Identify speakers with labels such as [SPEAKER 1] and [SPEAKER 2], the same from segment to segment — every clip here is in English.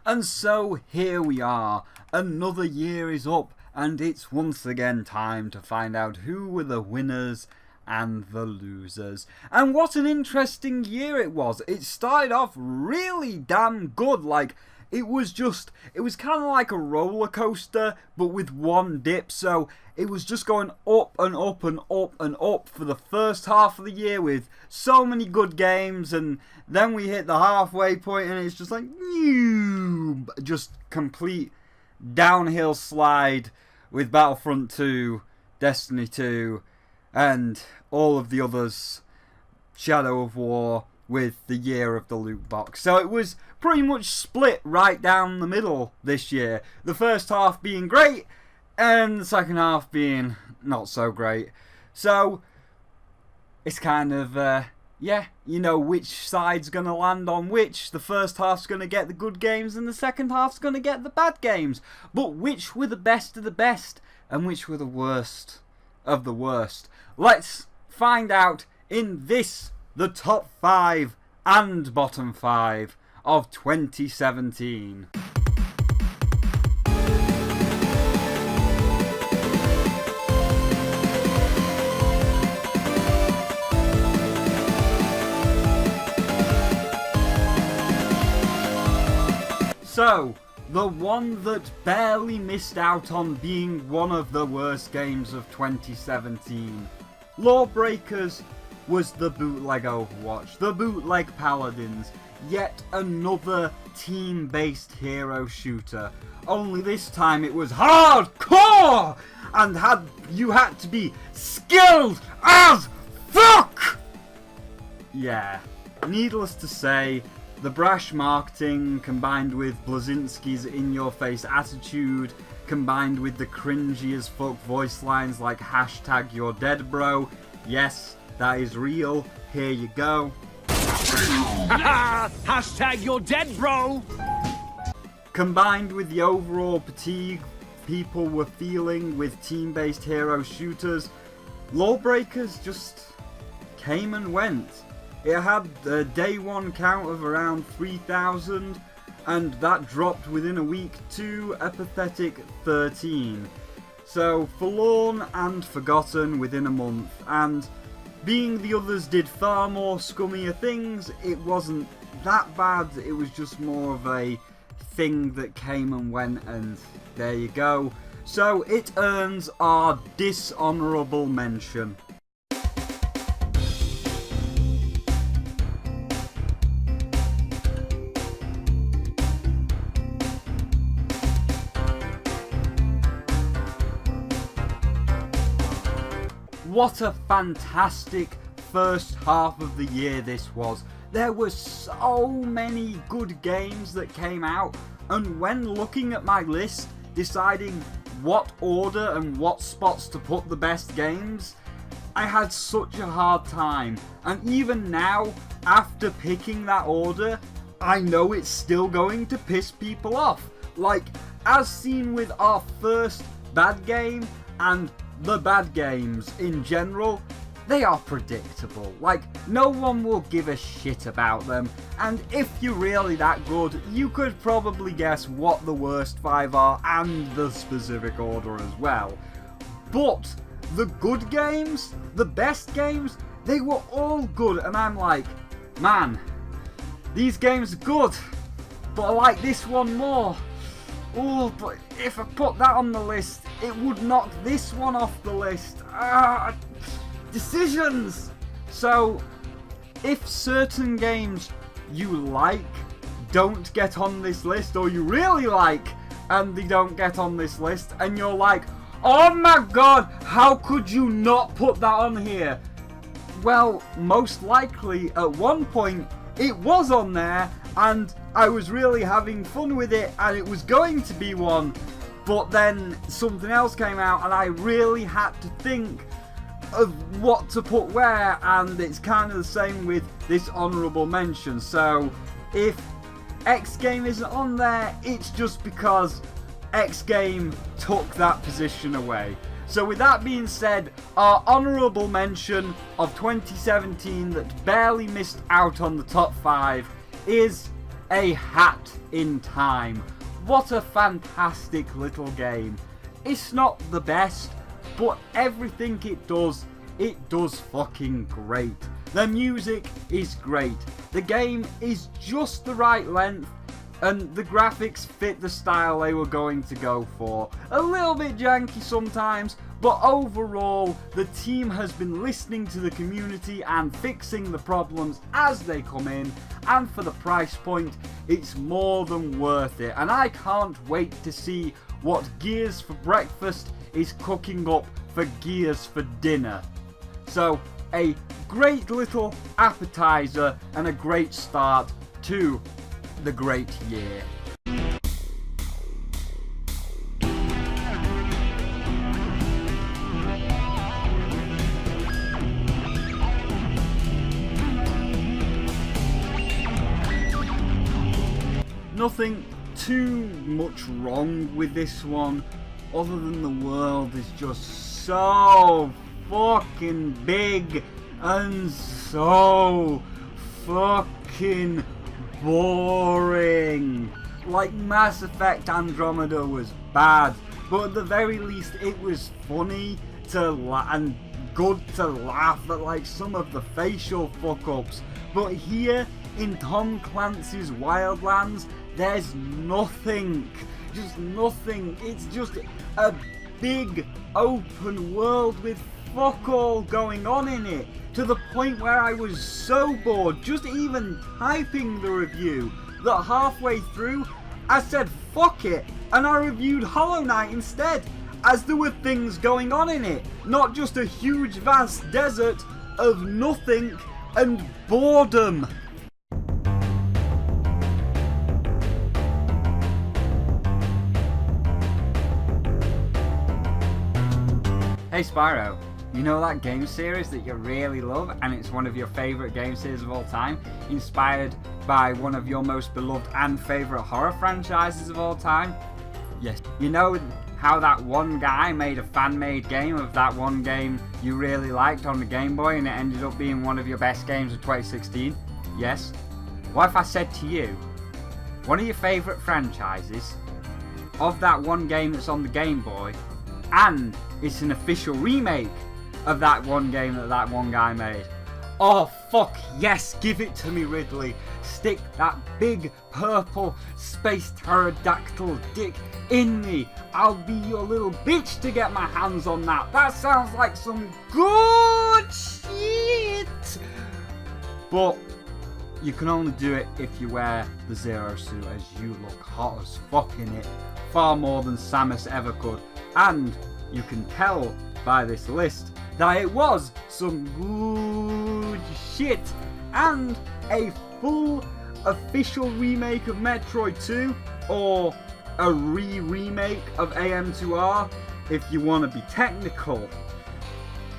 [SPEAKER 1] And so here we are, another year is up, and it's once again time to find out who were the winners and the losers. And what an interesting year it was. It started off really damn good. Like, it was kind of like a roller coaster, but with one dip. So it was just going up and up and up and up for the first half of the year with so many good games, and then we hit the halfway point and it's just like, just complete downhill slide with Battlefront 2, Destiny 2, and all of the others, Shadow of War, with the year of the loot box. So it was pretty much split right down the middle this year. The first half being great, and the second half being not so great. So it's kind of, you know which side's going to land on which. The first half's going to get the good games, and the second half's going to get the bad games. But which were the best of the best, and which were the worst of the worst? Let's find out in this, the top 5 and bottom 5 of 2017. So, the one that barely missed out on being one of the worst games of 2017, Lawbreakers, was the bootleg Overwatch, the bootleg Paladins, yet another team-based hero shooter. Only this time it was hardcore, and you had to be skilled as fuck! Yeah, needless to say, the brash marketing combined with Blazinski's in-your-face attitude, combined with the cringy as fuck voice lines like hashtag you're dead bro, yes, that is real, here you go.
[SPEAKER 2] Hashtag you're dead bro!
[SPEAKER 1] Combined with the overall fatigue people were feeling with team-based hero shooters, Lawbreakers just came and went. It had a day one count of around 3,000, and that dropped within a week to a pathetic 13. So forlorn and forgotten within a month, and being the others did far more scummier things, it wasn't that bad. It was just more of a thing that came and went, and there you go. So it earns our dishonourable mention. What a fantastic first half of the year this was. There were so many good games that came out, and when looking at my list, deciding what order and what spots to put the best games, I had such a hard time. And even now, after picking that order, I know it's still going to piss people off. Like, as seen with our first bad game and the bad games in general, they are predictable. Like, no one will give a shit about them, and if you're really that good, you could probably guess what the worst 5 are and the specific order as well. But the good games, the best games, they were all good, and I'm like, man, these games are good, but I like this one more. Oh, but if I put that on the list, it would knock this one off the list. Decisions! So, if certain games you like don't get on this list, or you really like and they don't get on this list, and you're like, oh my god, how could you not put that on here? Well, most likely at one point it was on there, and I was really having fun with it, and it was going to be one, but then something else came out, and I really had to think of what to put where, and it's kind of the same with this honourable mention. So if X game isn't on there, it's just because X game took that position away. So with that being said, our honourable mention of 2017 that barely missed out on the top 5 is A Hat in Time. What a fantastic little game. It's not the best, but everything it does fucking great. The music is great. The game is just the right length, and the graphics fit the style they were going to go for. A little bit janky sometimes, but overall, the team has been listening to the community and fixing the problems as they come in, and for the price point, it's more than worth it. And I can't wait to see what Gears for Breakfast is cooking up for Gears for dinner. So, a great little appetizer and a great start to the great year. Nothing too much wrong with this one, other than the world is just so fucking big and so fucking boring. Like, Mass Effect Andromeda was bad, but at the very least it was funny and good to laugh at, like, some of the facial fuck-ups. But here in Tom Clancy's Wildlands, there's nothing. Just nothing. It's just a big open world with fuck all going on in it, to the point where I was so bored just even typing the review that halfway through I said fuck it and I reviewed Hollow Knight instead, as there were things going on in it, not just a huge vast desert of nothing and boredom. Hey Spyro, you know that game series that you really love and it's one of your favourite game series of all time, inspired by one of your most beloved and favourite horror franchises of all time? Yes. You know how that one guy made a fan-made game of that one game you really liked on the Game Boy and it ended up being one of your best games of 2016? Yes. What if I said to you, one of your favourite franchises of that one game that's on the Game Boy, and it's an official remake of that one game that that one guy made? Oh fuck yes, give it to me, Ridley. Stick that big purple space pterodactyl dick in me. I'll be your little bitch to get my hands on that. That sounds like some good shit. But you can only do it if you wear the Zero suit, as you look hot as fuck in it, far more than Samus ever could. And you can tell by this list that it was some good shit. And a full official remake of Metroid 2, or a remake of AM2R if you want to be technical.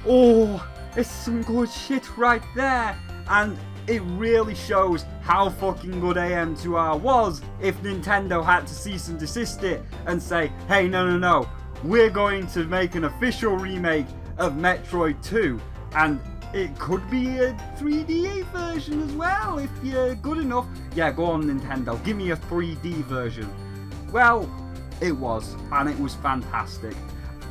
[SPEAKER 1] Oh, it's some good shit right there. And it really shows how fucking good AM2R was if Nintendo had to cease and desist it and say, hey, no, we're going to make an official remake of Metroid 2, and it could be a 3D version as well if you're good enough. Yeah, go on Nintendo, give me a 3D version. Well, it was, and it was fantastic.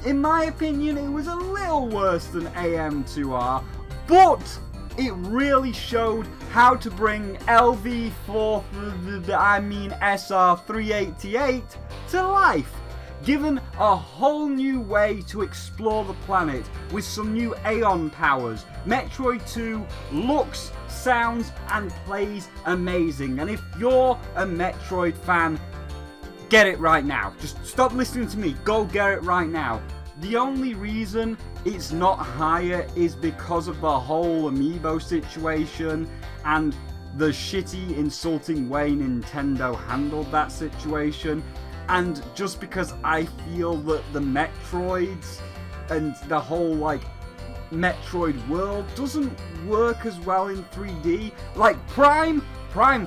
[SPEAKER 1] In my opinion, it was a little worse than AM2R, but it really showed how to bring SR388 to life, given a whole new way to explore the planet with some new Aeon powers. Metroid 2 looks, sounds and plays amazing, and if you're a Metroid fan, get it right now. Just stop listening to me, go get it right now. The only reason it's not higher is because of the whole amiibo situation and the shitty, insulting way Nintendo handled that situation, and just because I feel that the Metroids and the whole like Metroid world doesn't work as well in 3D. Like Prime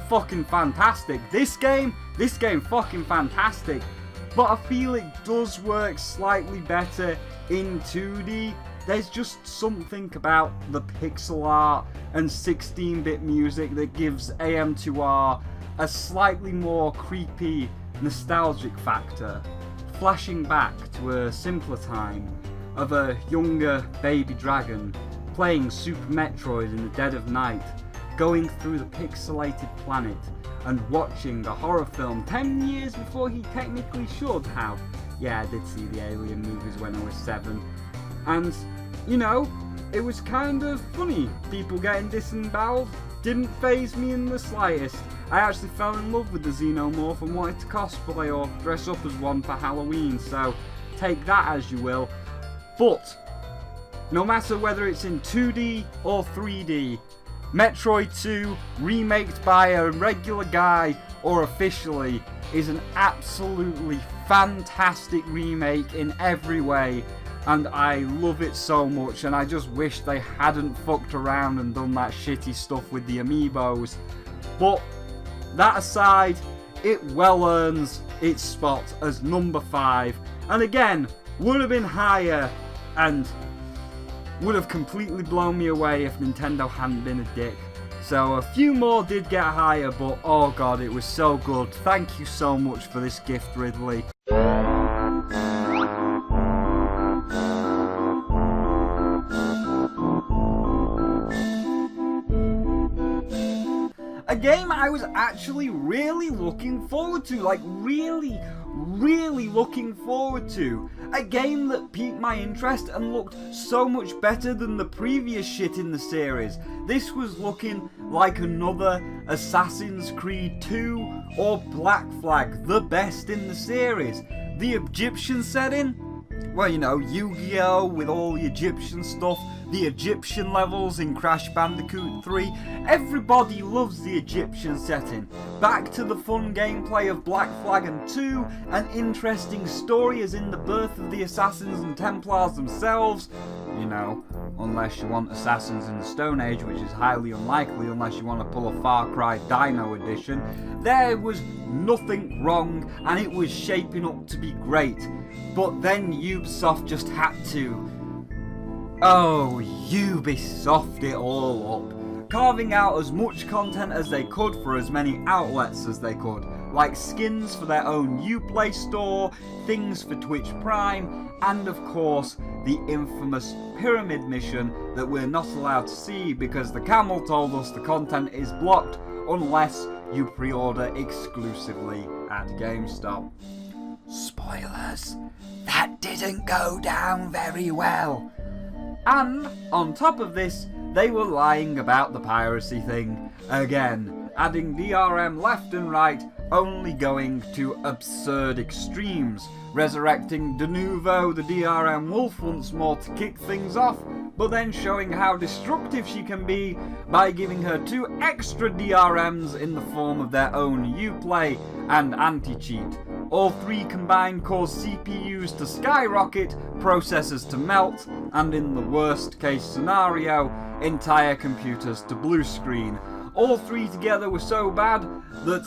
[SPEAKER 1] fucking fantastic. This game fucking fantastic. But I feel it does work slightly better in 2D. There's just something about the pixel art and 16-bit music that gives AM2R a slightly more creepy, nostalgic factor, flashing back to a simpler time of a younger baby dragon playing Super Metroid in the dead of night, going through the pixelated planet and watching a horror film 10 years before he technically should have. Yeah, I did see the Alien movies when I was 7. And, you know, it was kind of funny. People getting disemboweled didn't faze me in the slightest. I actually fell in love with the Xenomorph and wanted to cosplay or dress up as one for Halloween, so take that as you will. But, no matter whether it's in 2D or 3D, Metroid 2, remaked by a regular guy or officially, is an absolutely fantastic remake in every way, and I love it so much, and I just wish they hadn't fucked around and done that shitty stuff with the amiibos. But that aside, it well earns its spot as number 5, and again, would have been higher and would have completely blown me away if Nintendo hadn't been a dick. So a few more did get higher, but oh god, it was so good. Thank you so much for this gift, Ridley. A game I was actually really looking forward to, like really looking forward to. A game that piqued my interest and looked so much better than the previous shit in the series. This was looking like another Assassin's Creed 2 or Black Flag, the best in the series. The Egyptian setting? Well, you know, Yu-Gi-Oh! With all the Egyptian stuff, the Egyptian levels in Crash Bandicoot 3. Everybody loves the Egyptian setting. Back to the fun gameplay of Black Flag and 2, an interesting story as in the birth of the Assassins and Templars themselves. You know, unless you want Assassins in the Stone Age, which is highly unlikely unless you want to pull a Far Cry Dino edition. There was nothing wrong and it was shaping up to be great. But then Ubisoft just had to... Oh, Ubisoft it all up. Carving out as much content as they could for as many outlets as they could. Like skins for their own Uplay store, things for Twitch Prime, and of course the infamous pyramid mission that we're not allowed to see because the camel told us the content is blocked unless you pre-order exclusively at GameStop. Spoilers, that didn't go down very well. And on top of this, they were lying about the piracy thing again, adding DRM left and right, only going to absurd extremes, resurrecting Denuvo the DRM wolf once more to kick things off, but then showing how destructive she can be by giving her 2 extra DRMs in the form of their own Uplay and anti-cheat. All 3 combined cause CPUs to skyrocket, processors to melt, and in the worst case scenario, entire computers to blue screen. All 3 together were so bad that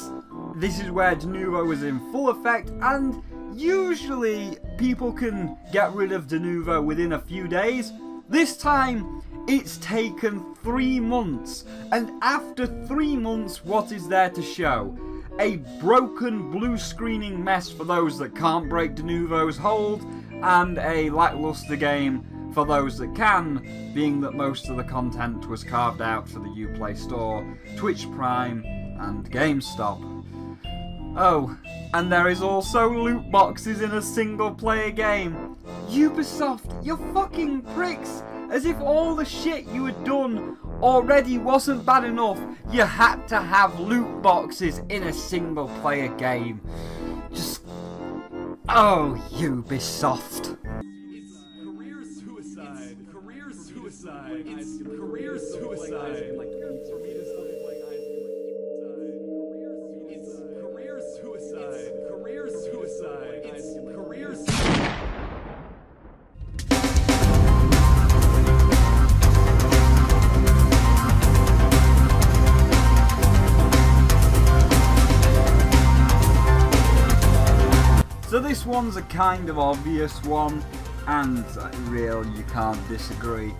[SPEAKER 1] this is where Denuvo was in full effect, and usually people can get rid of Denuvo within a few days. This time, it's taken 3 months, and after 3 months, what is there to show? A broken blue screening mess for those that can't break Denuvo's hold, and a lackluster game for those that can, being that most of the content was carved out for the Uplay store, Twitch Prime, and GameStop. Oh, and there is also loot boxes in a single player game. Ubisoft, you fucking pricks! As if all the shit you had done already wasn't bad enough, you had to have loot boxes in a single player game. Just... oh, Ubisoft.
[SPEAKER 3] It's career suicide. Career suicide. It's career suicide. It's career suicide. Career suicide. It's career suicide.
[SPEAKER 1] So this one's a kind of obvious one, and really you can't disagree.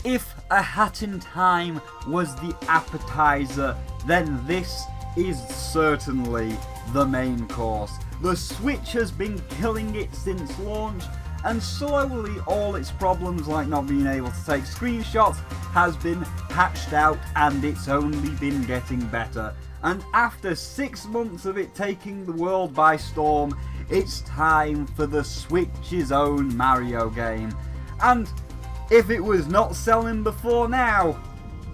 [SPEAKER 1] If A Hat in Time was the appetizer, then this is certainly the main course. The Switch has been killing it since launch, and slowly all its problems like not being able to take screenshots has been patched out, and it's only been getting better. And after 6 months of it taking the world by storm, it's time for the Switch's own Mario game. And if it was not selling before now,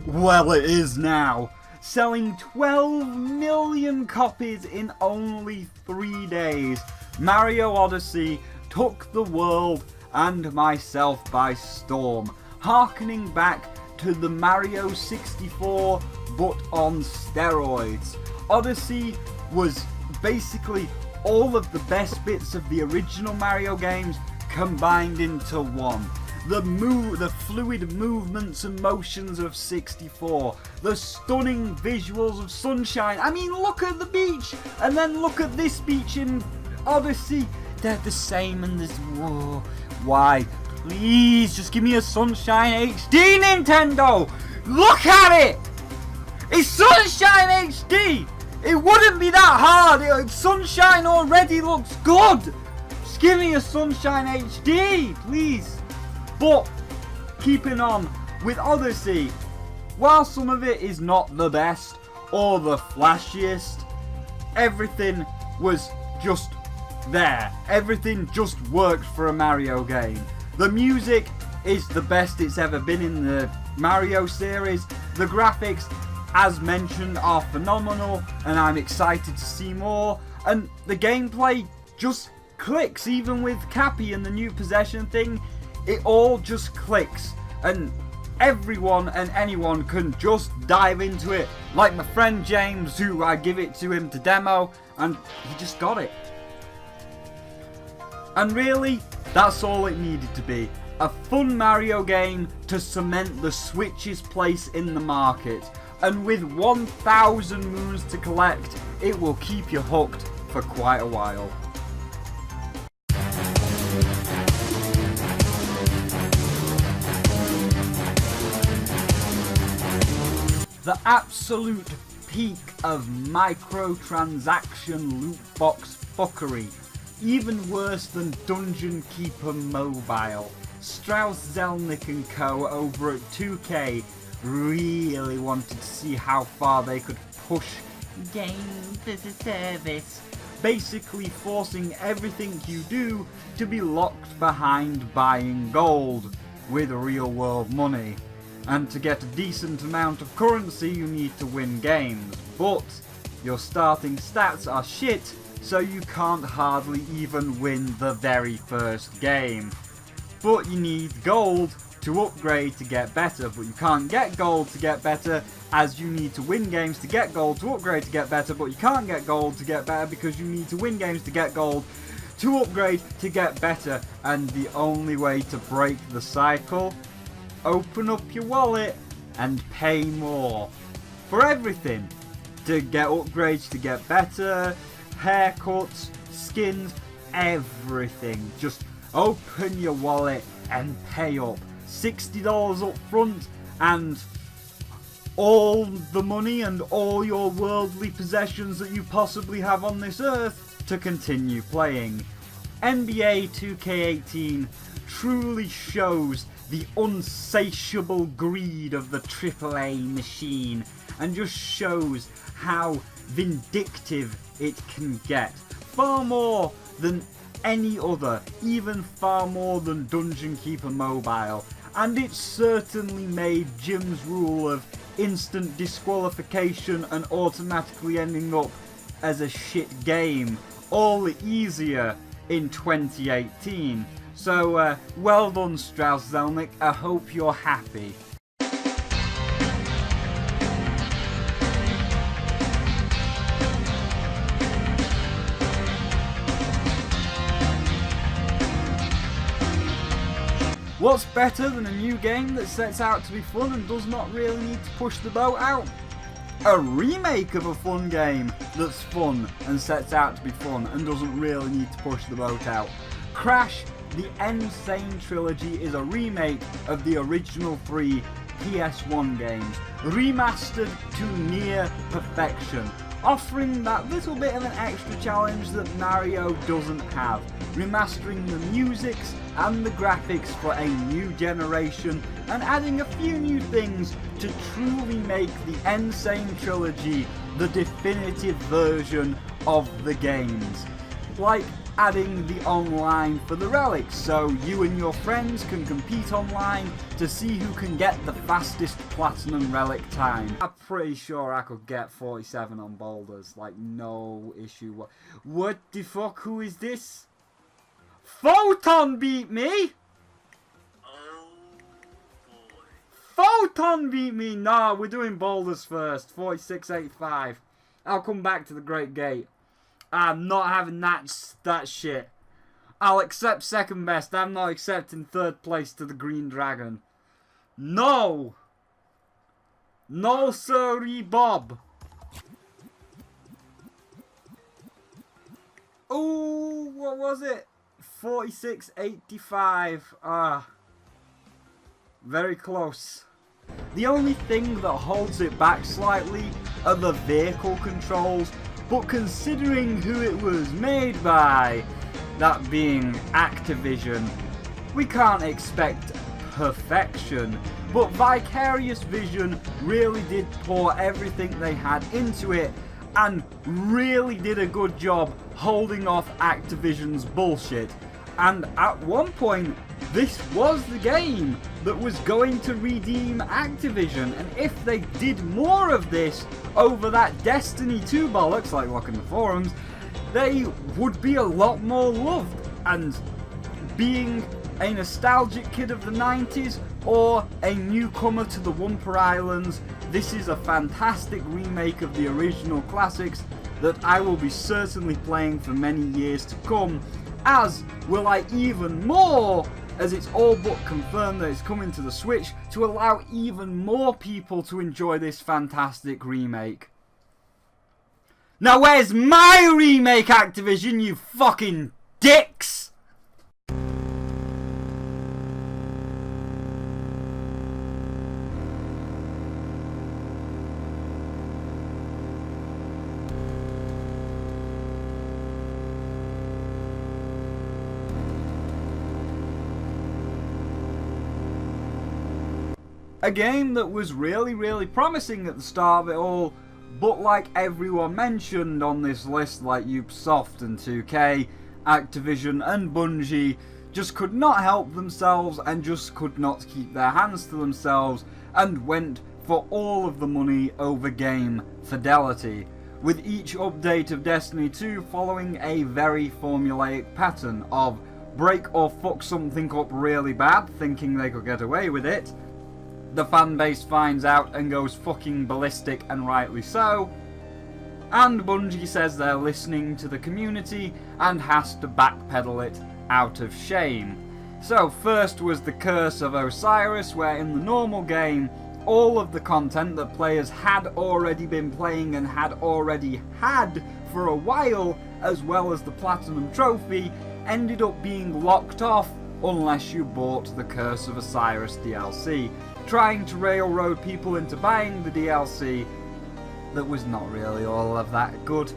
[SPEAKER 1] well, it is now. Selling 12 million copies in only 3 days. Mario Odyssey took the world and myself by storm, harkening back to the Mario 64 but on steroids. Odyssey was basically all of the best bits of the original Mario games combined into one. The fluid movements and motions of 64, the stunning visuals of Sunshine. I mean, look at the beach, and then look at this beach in Odyssey. They're the same, and there's whoa. Why? Please, just give me a Sunshine HD, Nintendo! Look at it! It's Sunshine HD! It wouldn't be that hard. Sunshine already looks good. Just give me a Sunshine HD, please. But, keeping on with Odyssey, while some of it is not the best or the flashiest, everything was just there. Everything just worked for a Mario game. The music is the best it's ever been in the Mario series. The graphics, as mentioned, are phenomenal, and I'm excited to see more. And the gameplay just clicks, even with Cappy and the new possession thing. It all just clicks, and everyone and anyone can just dive into it. Like my friend James, who I give it to him to demo, and he just got it. And really, that's all it needed to be. A fun Mario game to cement the Switch's place in the market. And with 1,000 moons to collect, it will keep you hooked for quite a while. The absolute peak of microtransaction loot box fuckery. Even worse than Dungeon Keeper Mobile. Strauss Zelnick and co over at 2K really wanted to see how far they could push games as a service. Basically forcing everything you do to be locked behind buying gold with real world money. And to get a decent amount of currency you need to win games, but your starting stats are shit, so you can't hardly even win the very first game. But you need gold to upgrade to get better, but you can't get gold to get better, as you need to win games to get gold to upgrade to get better, but you can't get gold to get better because you need to win games to get gold to upgrade to get better. And the only way to break the cycle: open up your wallet and pay more for everything. To get upgrades to get better, haircuts, skins, everything. Just open your wallet and pay up. $60 up front and all the money and all your worldly possessions that you possibly have on this earth to continue playing. NBA 2K18 truly shows the unsatiable greed of the AAA machine, and just shows how vindictive it can get. Far more than any other, even far more than Dungeon Keeper Mobile. And it certainly made Jim's rule of instant disqualification and automatically ending up as a shit game all the easier in 2018. So, well done, Strauss Zelnick. I hope you're happy. What's better than a new game that sets out to be fun and does not really need to push the boat out? A remake of a fun game that's fun and sets out to be fun and doesn't really need to push the boat out. Crash: The Insane Trilogy is a remake of the original 3 PS1 games, remastered to near perfection. offering that little bit of an extra challenge that Mario doesn't have, remastering the musics and the graphics for a new generation and adding a few new things to truly make the Insane Trilogy the definitive version of the games. Like adding the online for the relics, so you and your friends can compete online to see who can get the fastest platinum relic time. I'm pretty sure I could get 47 on boulders, like no issue. What the fuck, who is this? Photon beat me!
[SPEAKER 4] Oh boy.
[SPEAKER 1] Photon beat me! Nah, we're doing boulders first. 46.85. I'll come back to the Great Gate. I'm not having that shit. I'll accept second best. I'm not accepting third place to the Green Dragon. No! No sirree, Bob. Ooh, what was it? 46.85. Very close. The only thing that holds it back slightly are the vehicle controls, but considering who it was made by, that being Activision, we can't expect perfection. But Vicarious Vision really did pour everything they had into it and really did a good job holding off Activision's bullshit. And at one point, this was the game that was going to redeem Activision, and if they did more of this over that Destiny 2 bollocks, like look in the forums, they would be a lot more loved. And being a nostalgic kid of the 90s or a newcomer to the Wumper Islands, this is a fantastic remake of the original classics that I will be certainly playing for many years to come, as will I even more, as it's all but confirmed that it's coming to the Switch to allow even more people to enjoy this fantastic remake. Now where's my remake, Activision, you fucking dicks? A game that was really promising at the start of it all, but like everyone mentioned on this list, like Ubisoft and 2K, Activision and Bungie, just could not help themselves and just could not keep their hands to themselves and went for all of the money over game fidelity, with each update of Destiny 2 following a very formulaic pattern of break or fuck something up really bad, thinking they could get away with it. The fan base finds out and goes fucking ballistic, and rightly so. And Bungie says they're listening to the community and has to backpedal it out of shame. So first was the Curse of Osiris, where in the normal game, all of the content that players had already been playing and had already had for a while, as well as the Platinum Trophy, ended up being locked off unless you bought the Curse of Osiris DLC, trying to railroad people into buying the DLC that was not really all of that good.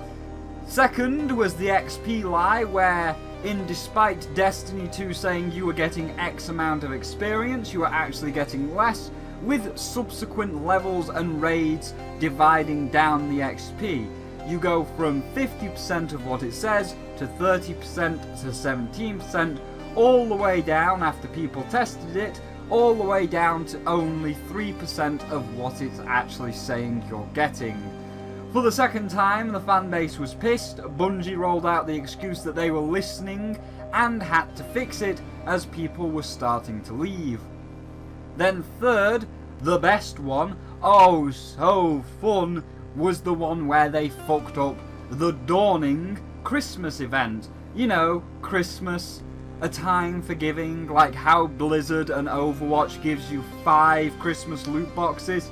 [SPEAKER 1] Second was the XP lie, where despite Destiny 2 saying you were getting X amount of experience, you were actually getting less, with subsequent levels and raids dividing down the XP. You go from 50% of what it says to 30% to 17%, all the way down after people tested it, all the way down to only 3% of what it's actually saying you're getting. For the second time, the fanbase was pissed. Bungie rolled out the excuse that they were listening and had to fix it as people were starting to leave. Then third, the best one, oh so fun, was the one where they fucked up the Dawning Christmas event. You know, Christmas, a time for giving, like how Blizzard and Overwatch gives you 5 Christmas loot boxes.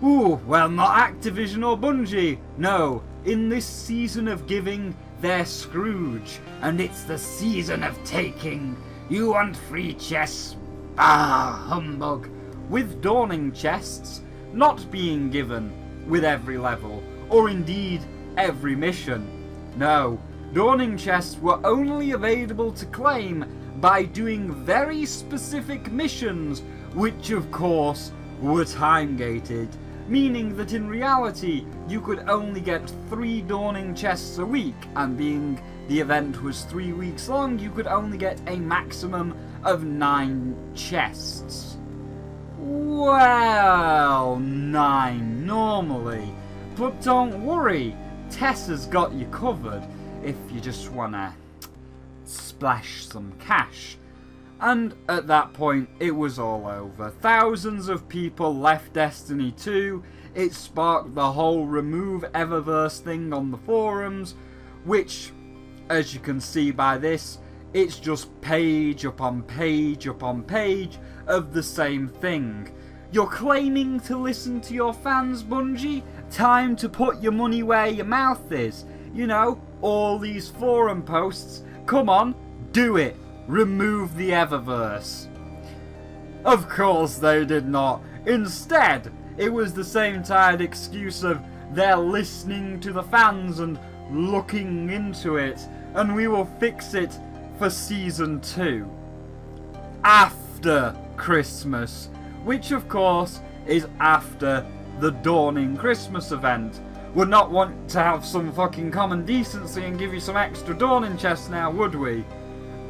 [SPEAKER 1] Ooh, well, not Activision or Bungie. No, in this season of giving, they're Scrooge, and it's the season of taking. You want free chests? Ah, humbug. With Dawning chests not being given with every level, or indeed every mission. No, dawning chests were only available to claim by doing very specific missions, which of course were time-gated, meaning that in reality you could only get 3 dawning chests a week, and being the event was 3 weeks long, you could only get a maximum of 9 chests. Well, 9 normally, but don't worry, Tessa's got you covered if you just wanna splash some cash. And at that point, it was all over. Thousands of people left Destiny 2. It sparked the whole remove Eververse thing on the forums, which, as you can see by this, it's just page upon page upon page of the same thing. You're claiming to listen to your fans, Bungie? Time to put your money where your mouth is. You know, all these forum posts. Come on, do it. Remove the Eververse. Of course they did not. Instead, it was the same tired excuse of they're listening to the fans and looking into it, and we will fix it for Season 2. After Christmas, which of course is after the dawning Christmas event. Would not want to have some fucking common decency and give you some extra dawning chests now, would we?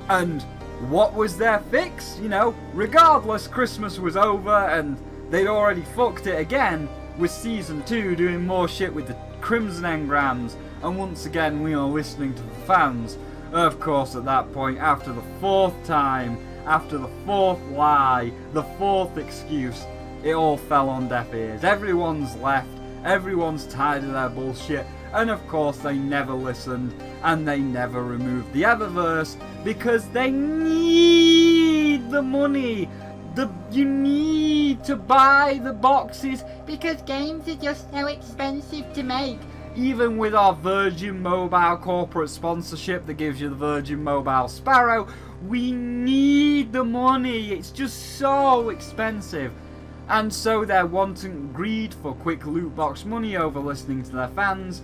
[SPEAKER 1] And what was their fix? You know, regardless, Christmas was over and they'd already fucked it again with Season 2 doing more shit with the Crimson Engrams, and once again we are listening to the fans. Of course, at that point, after the 4th time, after the 4th lie, the 4th excuse, it all fell on deaf ears. Everyone's left, everyone's tired of their bullshit, and of course they never listened, and they never removed the Eververse, because they need the money. You need to buy the boxes, because games are just so expensive to make. Even with our Virgin Mobile corporate sponsorship that gives you the Virgin Mobile Spyro, we need the money. It's just so expensive. And so their wanton greed for quick loot box money over listening to their fans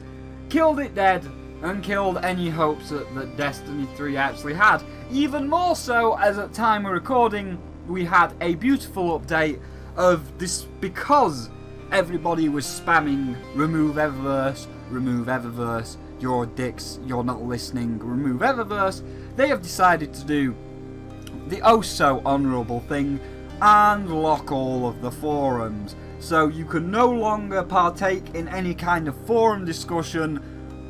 [SPEAKER 1] killed it dead, and killed any hopes that Destiny 3 actually had. Even more so, as at time of recording, we had a beautiful update of this, because everybody was spamming remove Eververse, you're dicks, you're not listening, remove Eververse. They have decided to do the oh so honourable thing and lock all of the forums. So you can no longer partake in any kind of forum discussion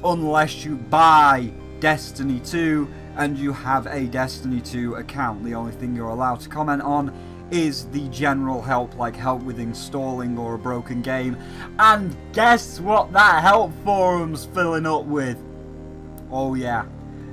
[SPEAKER 1] unless you buy Destiny 2 and you have a Destiny 2 account. The only thing you're allowed to comment on is the general help, like help with installing or a broken game. And guess what that help forum's filling up with? Oh yeah,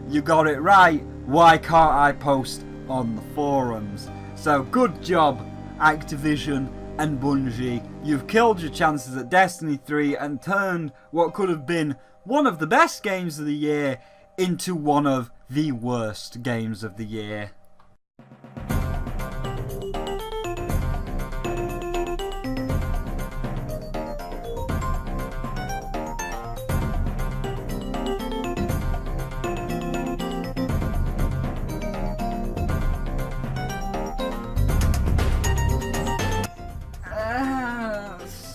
[SPEAKER 1] you got it right. Why can't I post on the forums? So good job, Activision and Bungie. You've killed your chances at Destiny 3 and turned what could have been one of the best games of the year into one of the worst games of the year.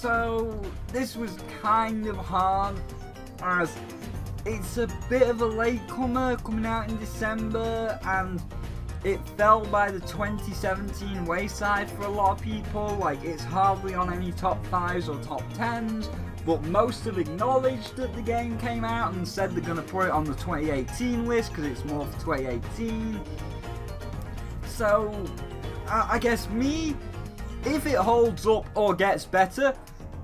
[SPEAKER 1] So this was kind of hard, as it's a bit of a latecomer coming out in December, and it fell by the 2017 wayside for a lot of people. Like, it's hardly on any top 5s or top 10s, but most have acknowledged that the game came out and said they're going to put it on the 2018 list because it's more for 2018. So I guess if it holds up or gets better,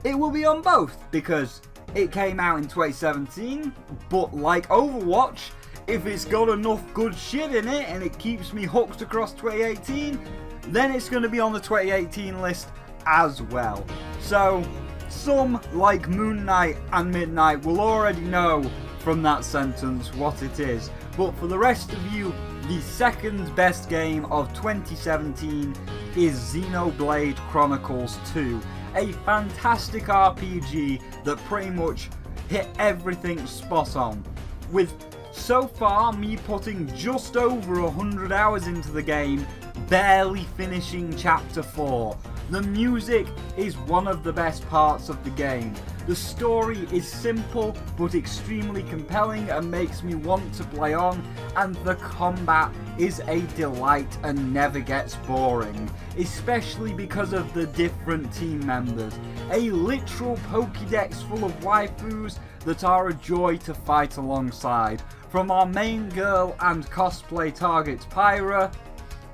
[SPEAKER 1] it will be on both, because it came out in 2017, but like Overwatch, if it's got enough good shit in it and it keeps me hooked across 2018, then it's going to be on the 2018 list as well. So some, like Moon Knight and Midnight, will already know from that sentence what it is, but for the rest of you, the second best game of 2017 is Xenoblade Chronicles 2, a fantastic RPG that pretty much hit everything spot on. With so far me putting just over 100 hours into the game, barely finishing chapter 4. The music is one of the best parts of the game. The story is simple but extremely compelling and makes me want to play on, and the combat is a delight and never gets boring, especially because of the different team members. A literal Pokédex full of waifus that are a joy to fight alongside, from our main girl and cosplay target Spyro,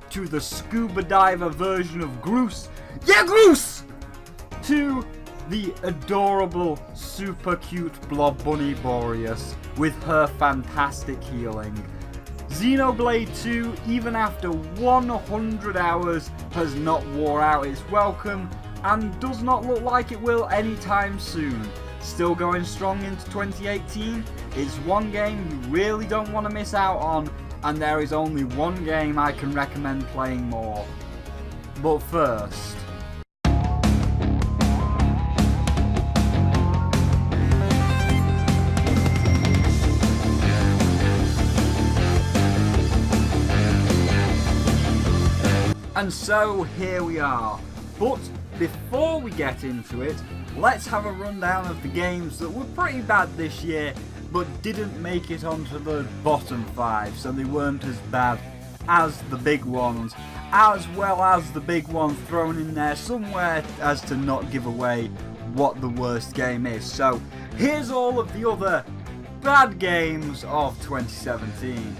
[SPEAKER 1] to the scuba diver version of Groose, yeah Groose! To the adorable, super cute blob bunny Boreas with her fantastic healing. Xenoblade 2, even after 100 hours, has not wore out its welcome and does not look like it will anytime soon. Still going strong into 2018, it's one game you really don't want to miss out on, and there is only one game I can recommend playing more. But first, and so here we are. But before we get into it, let's have a rundown of the games that were pretty bad this year but didn't make it onto the bottom 5, so they weren't as bad as the big ones, as well as the big one thrown in there somewhere as to not give away what the worst game is. So here's all of the other bad games of 2017.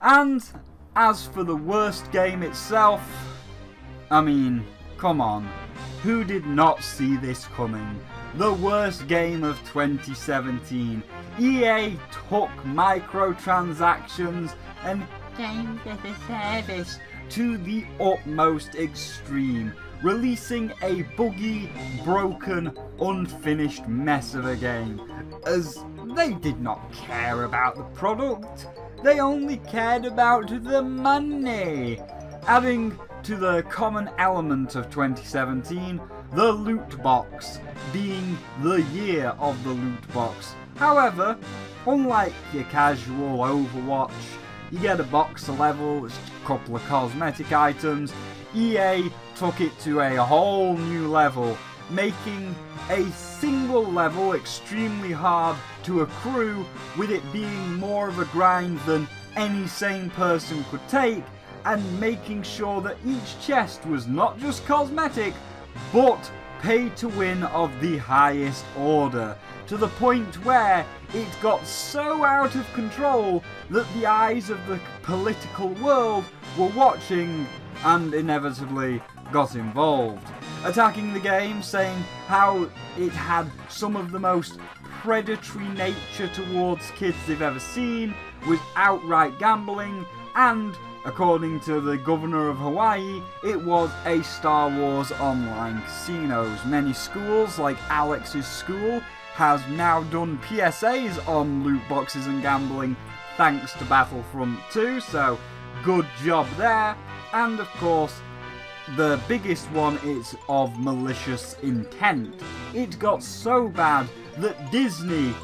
[SPEAKER 1] And as for the worst game itself, I mean, come on, who did not see this coming? The worst game of 2017. EA took microtransactions and games as a service to the utmost extreme, releasing a buggy, broken, unfinished mess of a game, as they did not care about the product. They only cared about the money. Adding to the common element of 2017, the loot box being the year of the loot box. However, unlike your casual Overwatch, you get a box a level, it's a couple of cosmetic items. EA took it to a whole new level, making a single level extremely hard to accrue, with it being more of a grind than any sane person could take, and making sure that each chest was not just cosmetic, but pay to win of the highest order, to the point where it got so out of control that the eyes of the political world were watching and inevitably got involved, attacking the game, saying how it had some of the most predatory nature towards kids they've ever seen, was outright gambling, and according to the governor of Hawaii, it was a Star Wars online casinos. Many schools, like Alex's school, has now done PSAs on loot boxes and gambling thanks to Battlefront 2, so good job there. And of course, the biggest one is of malicious intent. It got so bad that Disney,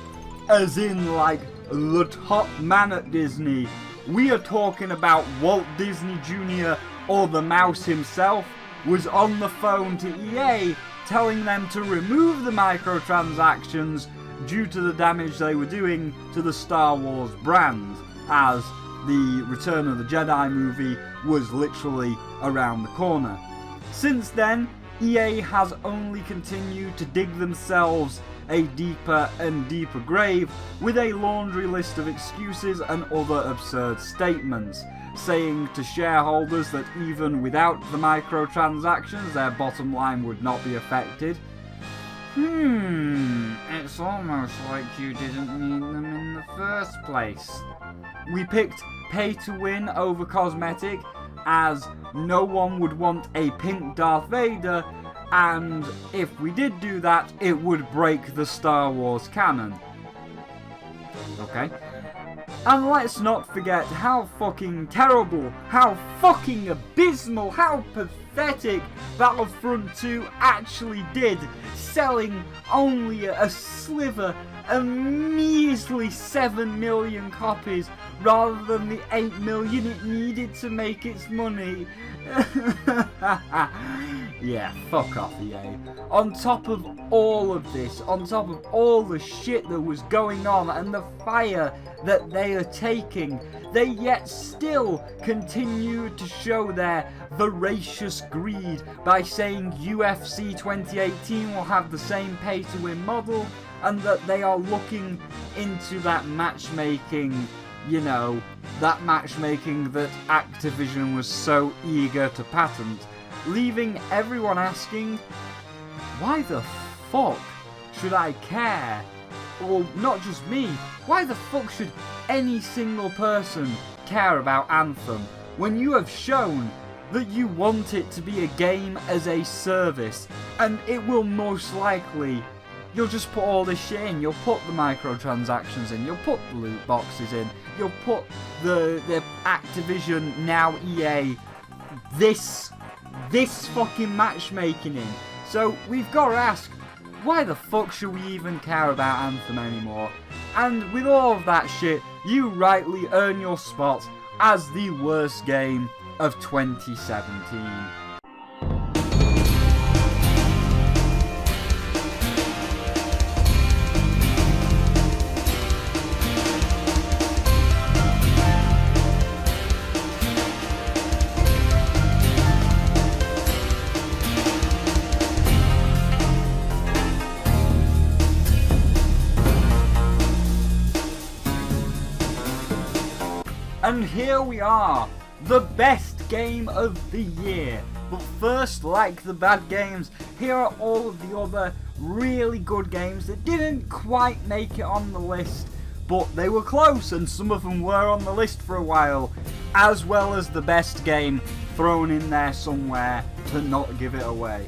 [SPEAKER 1] as in like the top man at Disney, we are talking about Walt Disney Jr. or the mouse himself, was on the phone to EA telling them to remove the microtransactions due to the damage they were doing to the Star Wars brand, as the Return of the Jedi movie was literally around the corner. Since then, EA has only continued to dig themselves a deeper and deeper grave with a laundry list of excuses and other absurd statements, saying to shareholders that even without the microtransactions their bottom line would not be affected. It's almost like you didn't need them in the first place. We picked pay to win over cosmetic, as no one would want a pink Darth Vader, and if we did do that, it would break the Star Wars canon. Okay. And let's not forget how fucking terrible, how fucking abysmal, how pathetic Battlefront 2 actually did, selling only a sliver, a measly 7 million copies, rather than the 8 million it needed to make its money. Yeah, fuck off, EA. On top of all of this, on top of all the shit that was going on and the fire that they are taking, they yet still continue to show their voracious greed by saying UFC 2018 will have the same pay-to-win model, and that they are looking into that matchmaking, you know, that matchmaking that Activision was so eager to patent, leaving everyone asking, why the fuck should I care? Or not just me, why the fuck should any single person care about Anthem when you have shown that you want it to be a game as a service, and it will most likely, you'll just put all this shit in, you'll put the microtransactions in, you'll put the loot boxes in, you'll put the Activision, now EA, this fucking matchmaking in. So we've got to ask, why the fuck should we even care about Anthem anymore? And with all of that shit, you rightly earn your spot as the worst game of 2017. And here we are, the best game of the year. But first, like the bad games, here are all of the other really good games that didn't quite make it on the list, but they were close and some of them were on the list for a while, as well as the best game thrown in there somewhere to not give it away.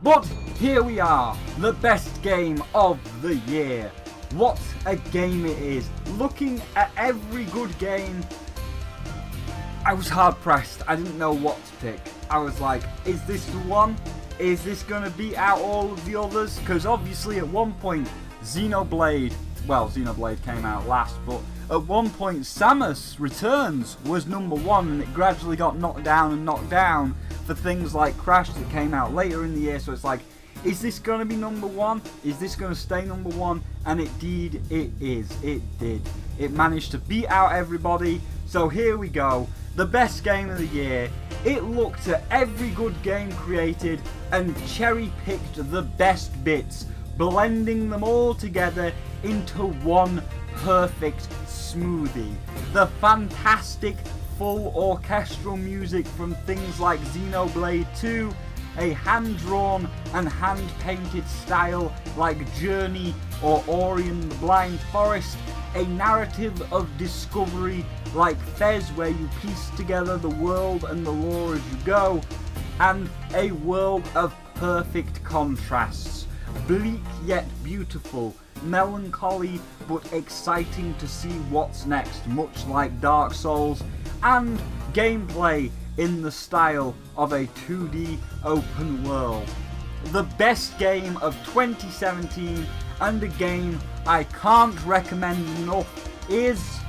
[SPEAKER 1] But here we are, the best game of the year. What a game it is. Looking at every good game, I was hard pressed. I didn't know what to pick. I was like, is this the one? Is this going to beat out all of the others? Because obviously at one point, Xenoblade came out last, but at one point Samus Returns was #1 and it gradually got knocked down for things like Crash that came out later in the year. So it's like, is this going to be #1? Is this going to stay #1? And indeed it is. It did. It managed to beat out everybody. So here we go. The best game of the year. It looked at every good game created and cherry-picked the best bits, blending them all together into one perfect smoothie. The fantastic full orchestral music from things like Xenoblade 2, a hand-drawn and hand-painted style like Journey or Ori and the Blind Forest, a narrative of discovery like Fez where you piece together the world and the lore as you go, and a world of perfect contrasts. Bleak yet beautiful, melancholy but exciting to see what's next, much like Dark Souls, and gameplay in the style of a 2D open world. The best game of 2017 and a game I can't recommend enough is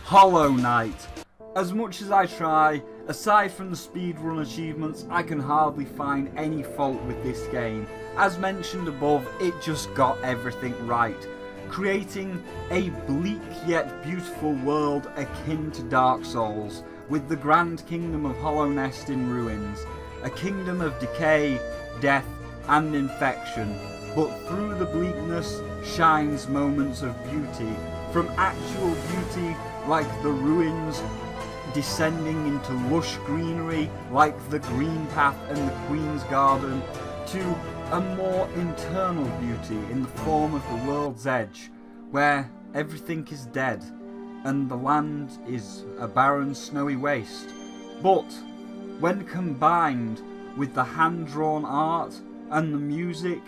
[SPEAKER 1] Hollow Knight. As much as I try, aside from the speedrun achievements, I can hardly find any fault with this game. As mentioned above, it just got everything right, creating a bleak yet beautiful world akin to Dark Souls, with the grand kingdom of Hollow Nest in ruins, a kingdom of decay, death and infection, but through the bleakness shines moments of beauty, from actual beauty like the ruins descending into lush greenery like the Green Path and the Queen's Garden, to a more internal beauty in the form of the World's Edge, where everything is dead and the land is a barren snowy waste. But when combined with the hand-drawn art and the music,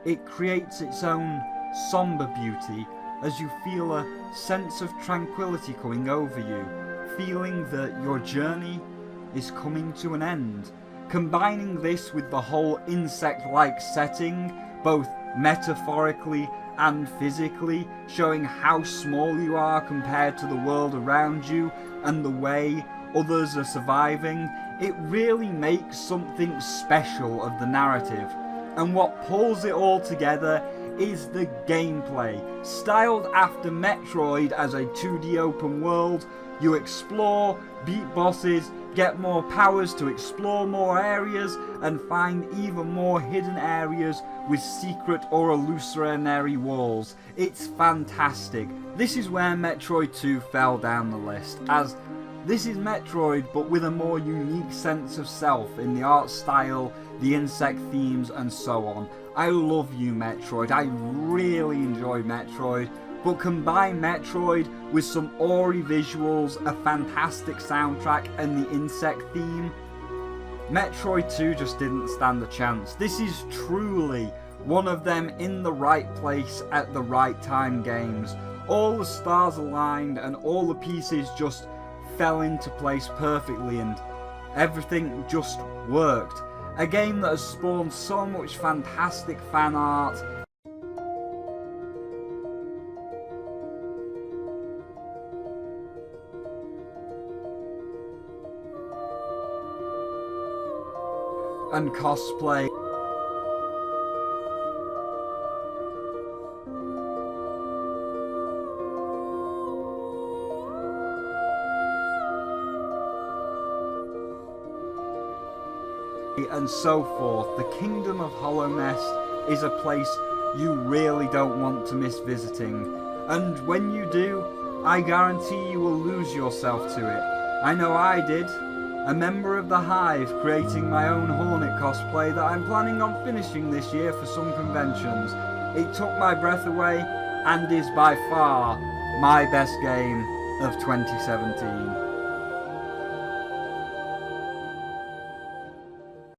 [SPEAKER 1] it creates its own somber beauty as you feel a sense of tranquility coming over you, feeling that your journey is coming to an end. Combining this with the whole insect-like setting, both metaphorically and physically, showing how small you are compared to the world around you and the way others are surviving, it really makes something special of the narrative. And what pulls it all together is the gameplay. Styled after Metroid as a 2D open world, you explore, beat bosses, get more powers to explore more areas, and find even more hidden areas with secret or illusionary walls. It's fantastic. This is where Metroid 2 fell down the list, as this is Metroid but with a more unique sense of self in the art style, the insect themes and so on. I love you Metroid, I really enjoy Metroid, but combine Metroid with some Ori visuals, a fantastic soundtrack and the insect theme, Metroid 2 just didn't stand a chance. This is truly one of them in the right place at the right time games. All the stars aligned and all the pieces just fell into place perfectly and everything just worked. A game that has spawned so much fantastic fan art and cosplay. And so forth. The Kingdom of Hollow Nest is a place you really don't want to miss visiting, and when you do, I guarantee you will lose yourself to it. I know I did. A member of the Hive creating my own Hornet cosplay that I'm planning on finishing this year for some conventions. It took my breath away and is by far my best game of 2017.